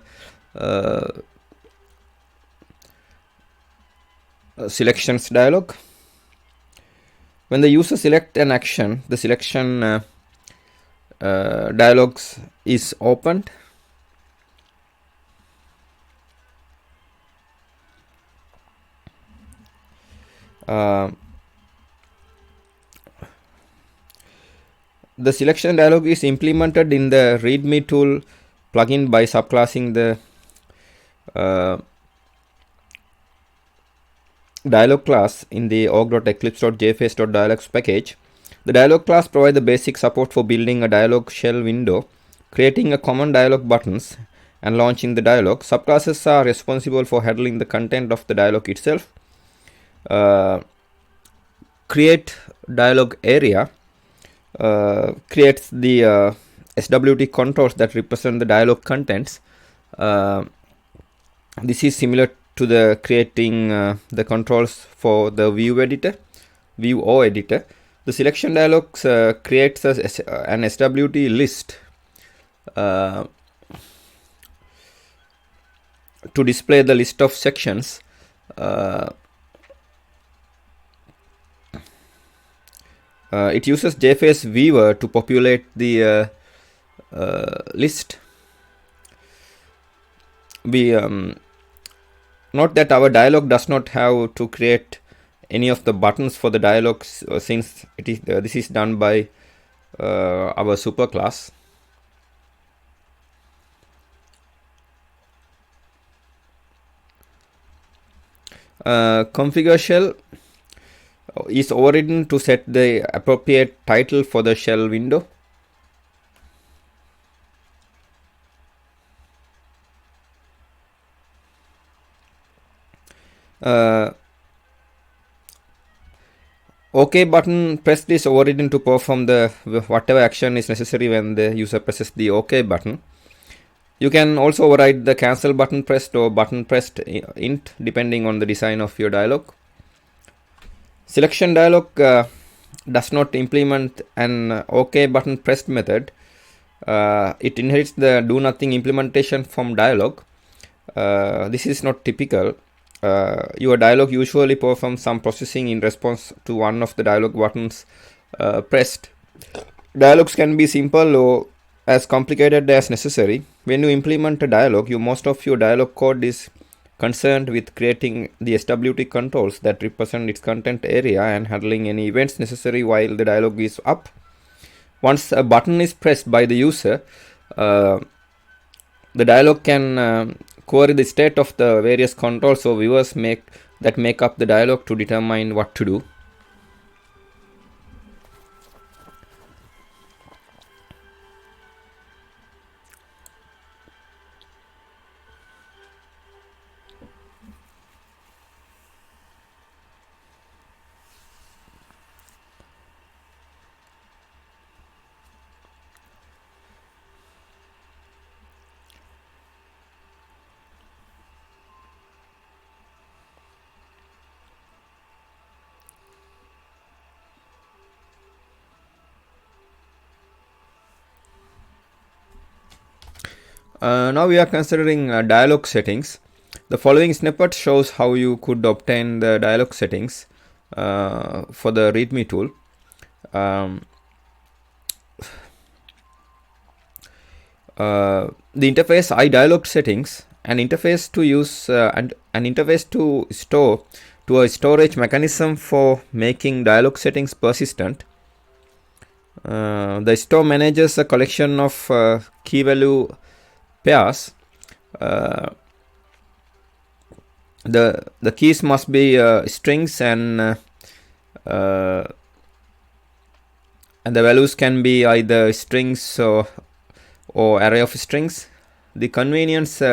selections dialog. When the user select an action, the selection dialogs is opened. The selection dialog is implemented in the readme tool plugin by subclassing the dialog class in the org.eclipse.jface.dialogs package. The dialog class provides the basic support for building a dialog shell window, creating a common dialog buttons, and launching the dialog. Subclasses are responsible for handling the content of the dialog itself. Create dialog area creates the SWT controls that represent the dialog contents. This is similar to the creating the controls for the view or editor. The selection dialogs creates an SWT list to display the list of sections. It uses JFace viewer to populate the list. We note that our dialog does not have to create any of the buttons for the dialogs since it is this is done by our superclass. Configure shell is overridden to set the appropriate title for the shell window. OK button pressed is overridden to perform the whatever action is necessary when the user presses the OK button. You can also override the cancel button pressed or button pressed int depending on the design of your dialog. Selection dialog does not implement an OK button pressed method. It inherits the do nothing implementation from dialog. This is not typical. Your dialog usually performs some processing in response to one of the dialog buttons pressed. Dialogs can be simple or as complicated as necessary. When you implement a dialog, most of your dialog code is concerned with creating the SWT controls that represent its content area and handling any events necessary while the dialog is up. Once a button is pressed by the user, the dialog can query the state of the various controls or viewers make up the dialog to determine what to do. Now we are considering dialog settings. The following snippet shows how you could obtain the dialog settings for the readme tool. The interface iDialog settings, an interface to use and an interface to store to a storage mechanism for making dialog settings persistent. The store manages a collection of key value pairs. The keys must be strings, and the values can be either strings or array of strings. The convenience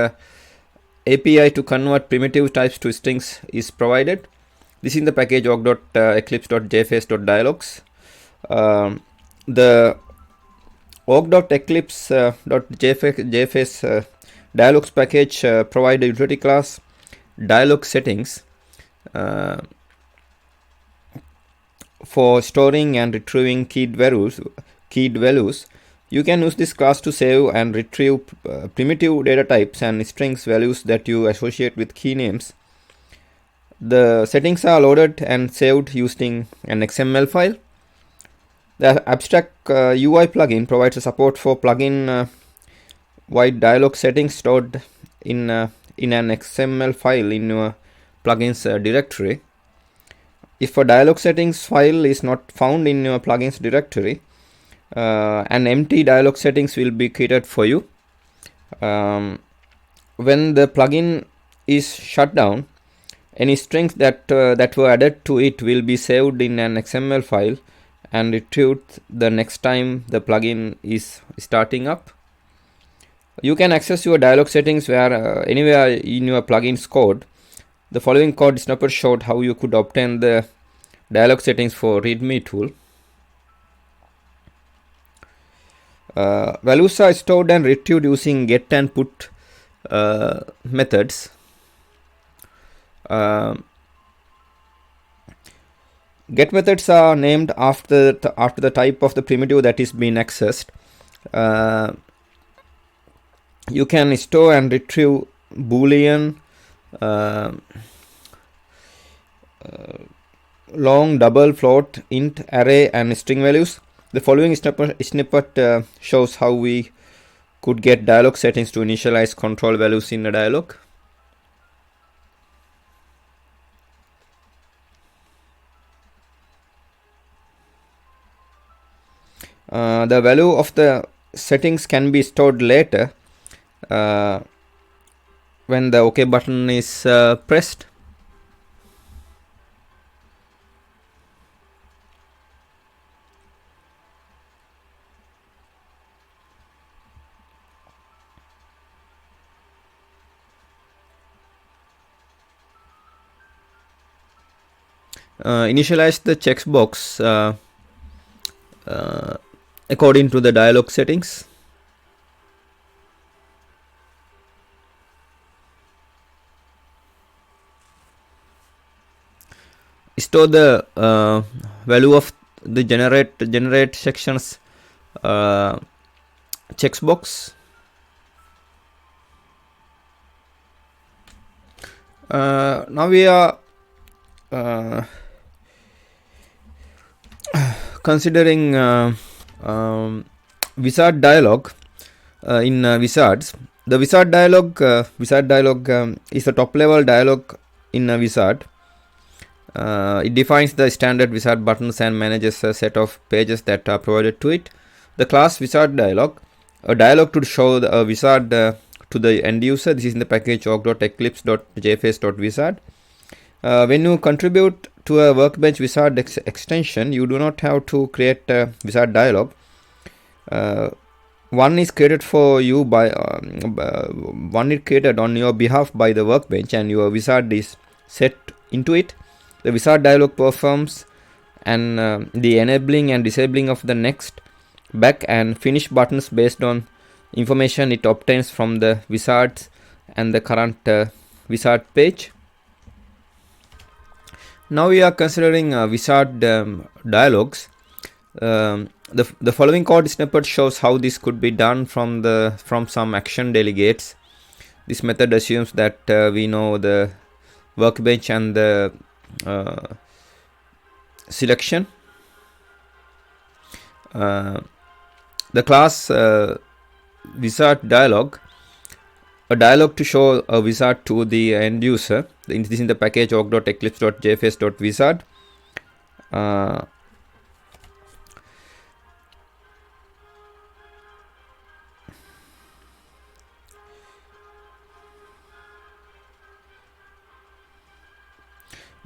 API to convert primitive types to strings is provided. This is in the package org.eclipse.jface.dialogs. The org.eclipse.jface dialogs package provide a utility class dialog settings for storing and retrieving keyed values. You can use this class to save and retrieve primitive data types and strings values that you associate with key names. The settings are loaded and saved using an XML file. The abstract UI plugin provides a support for plugin wide dialog settings stored in an XML file in your plugins directory. If a dialog settings file is not found in your plugins directory, an empty dialog settings will be created for you. When the plugin is shut down, any strings that were added to it will be saved in an XML file and retrieved the next time the plugin is starting up. You can access your dialog settings anywhere in your plugin's code. The following code snippet showed how you could obtain the dialog settings for readme tool. Values are stored and retrieved using get and put methods. Get methods are named after the type of the primitive that is being accessed. You can store and retrieve boolean, long, double, float, int, array, and string values. The following snippet shows how we could get dialog settings to initialize control values in a dialog. The value of the settings can be stored later when the OK button is pressed. Initialize the checkbox according to the dialog settings. Store the value of the generate sections checkbox. Now we are considering wizard dialog in wizards. The wizard dialog is a top level dialog in a wizard. It defines the standard wizard buttons and manages a set of pages that are provided to it. The class wizard dialog, a dialog to show a wizard to the end user. This is in the package org.eclipse.jface.wizard. When you contribute to a workbench wizard extension, you do not have to create a wizard dialog. One is created for you by one is created on your behalf by the workbench, and your wizard is set into it. The wizard dialog performs the enabling and disabling of the next, back, and finish buttons based on information it obtains from the wizards and the current wizard page. Now we are considering wizard dialogs. The following code snippet shows how this could be done from some action delegates. This method assumes that we know the workbench and the selection. The class wizard dialog, a dialog to show a wizard to the end user. This is in the package org.eclipse.jface.wizard.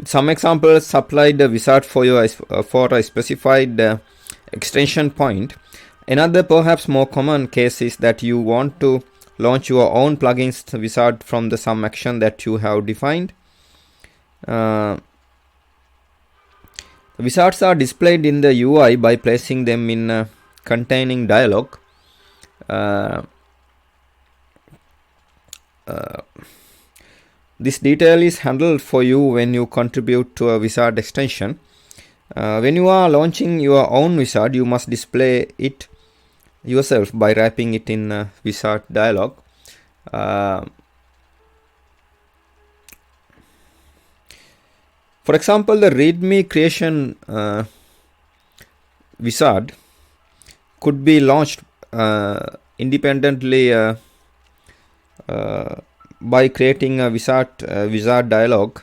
Some examples supplied the wizard for a specified extension point. Another perhaps more common case is that you want to launch your own plugins wizard from the some action that you have defined. Wizards are displayed in the UI by placing them in a containing dialog. This detail is handled for you when you contribute to a wizard extension. When you are launching your own wizard, you must display it yourself by wrapping it in a wizard dialog. For example, the README creation wizard could be launched independently by creating a wizard dialog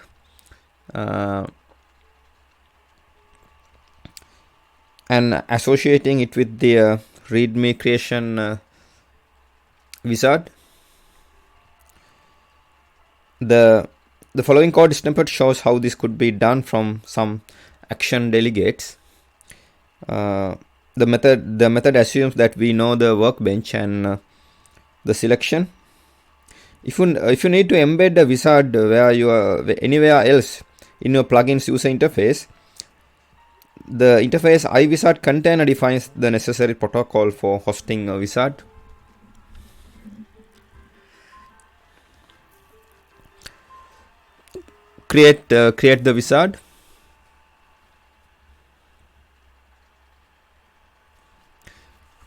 and associating it with the README creation wizard. The following code snippet shows how this could be done from some action delegates. The method assumes that we know the workbench and the selection. If you need to embed a wizard anywhere else in your plugin's user interface, the interface iWizard container defines the necessary protocol for hosting a wizard. Create the wizard.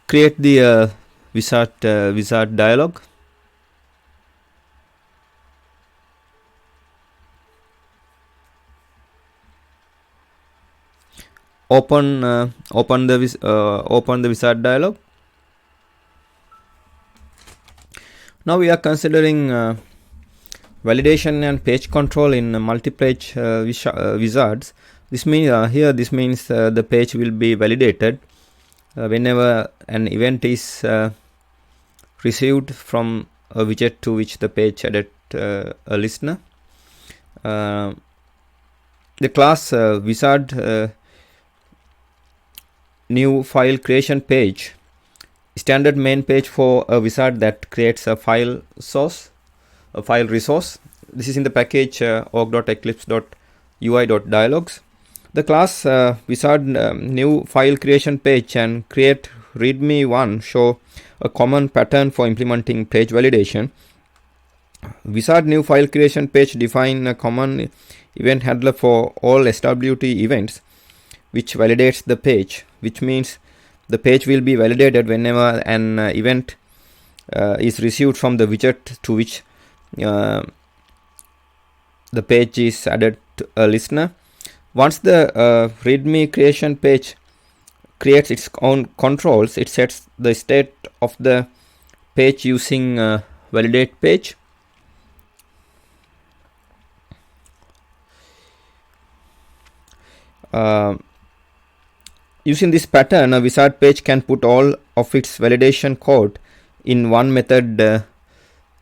Create the wizard dialog. Open the wizard dialog. Now we are considering validation and page control in multi-page wizards. This means the page will be validated whenever an event is received from a widget to which the page added a listener. The class wizard new file creation page, standard main page for a wizard that creates a file resource. This is in the package org.eclipse.ui.dialogs. The class wizard new file creation page and create readme1 show a common pattern for implementing page validation. Wizard new file creation page define a common event handler for all SWT events, which validates the page, which means the page will be validated whenever an event is received from the widget to which the page is added to a listener. Once the README creation page creates its own controls, it sets the state of the page using validate page. Using this pattern, a wizard page can put all of its validation code in one method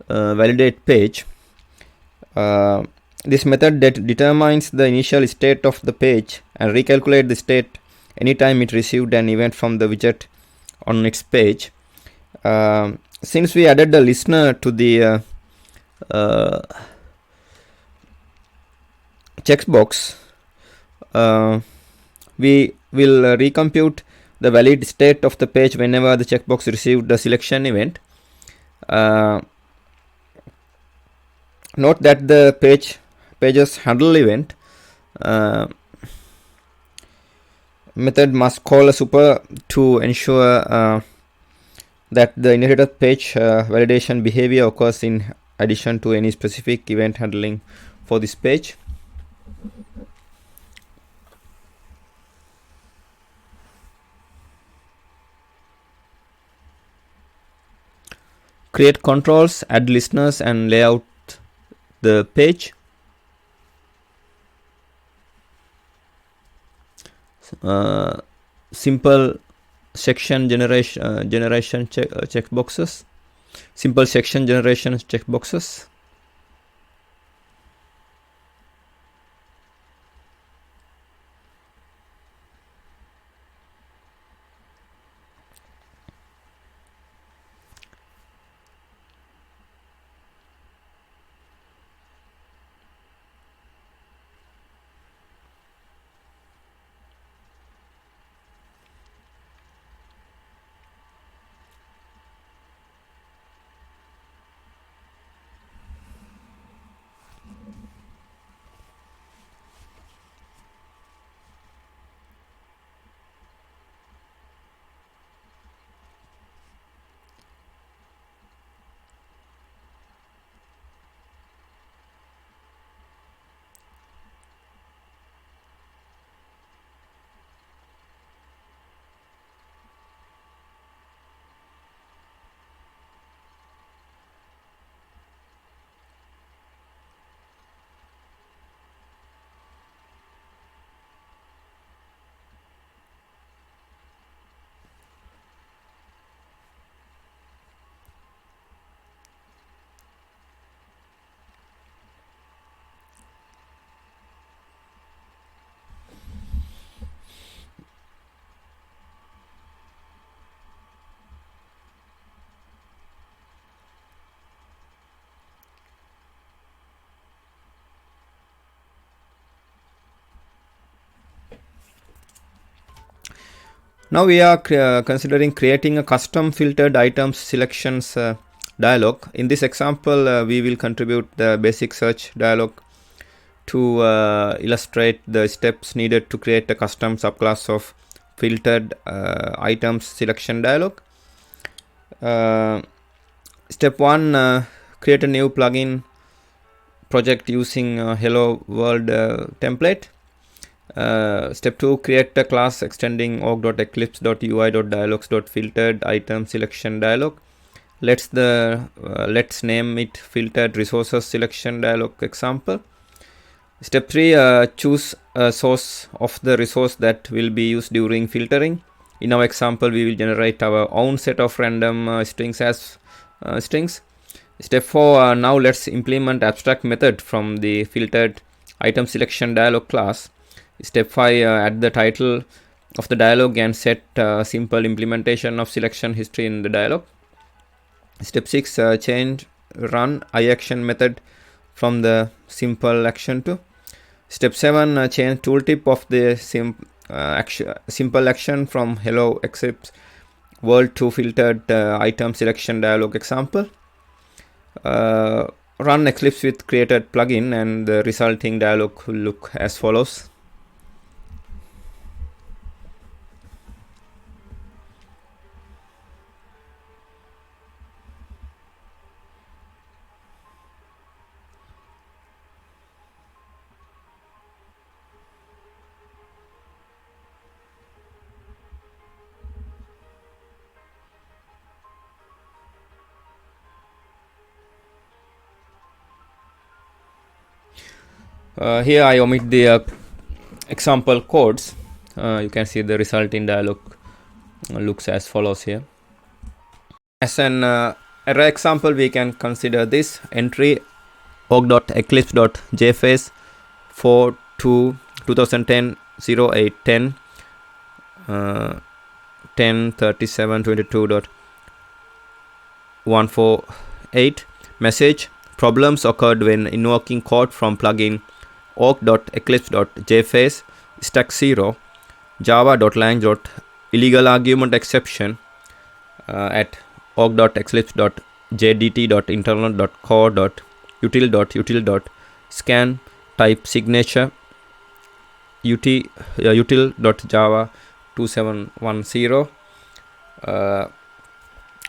validate page. This method determines the initial state of the page and recalculate the state anytime it received an event from the widget on its page. Since we added the listener to the checkbox, we will recompute the valid state of the page whenever the checkbox received the selection event. Note that the page's handle event method must call a super to ensure that the inherited page validation behavior occurs in addition to any specific event handling for this page. Create controls, add listeners and lay out the page. Simple section generation checkboxes. Simple section generation checkboxes. Now we are considering creating a custom filtered items selections dialog. In this example, we will contribute the basic search dialog to illustrate the steps needed to create a custom subclass of filtered items selection dialog. Step 1, create a new plugin project using hello world template. Step 2, create a class extending org.eclipse.ui.dialogs.filtered item selection dialog. Let's name it filtered resources selection dialog example. Step 3, choose a source of the resource that will be used during filtering. In our example, we will generate our own set of random strings as strings. Step 4, now let's implement abstract method from the filtered item selection dialog class. Step 5, add the title of the dialog and set simple implementation of selection history in the dialog. Step 6, change run iAction method from the simple action to. Step 7, change tooltip of the simple action from hello Eclipse world to filtered item selection dialog example. Run Eclipse with created plugin and the resulting dialog will look as follows. Here I omit the example codes. You can see the resulting dialog looks as follows here. As an error example, we can consider this entry org.eclipse.jface 4/2/2010 0810 10:37:22.148 message. Problems occurred when invoking code from plugin org.eclipse.jface stack 0 java.lang.illegal argument exception at org.eclipse.jdt.internal.core.util.scan type signature util.java 2710.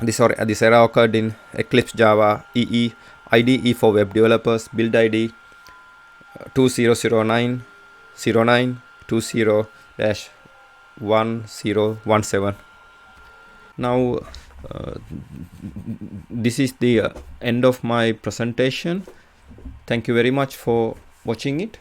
This error occurred in Eclipse Java EE IDE for web developers, build ID 2009-20-1017. Now this is the end of my presentation. Thank you very much for watching it.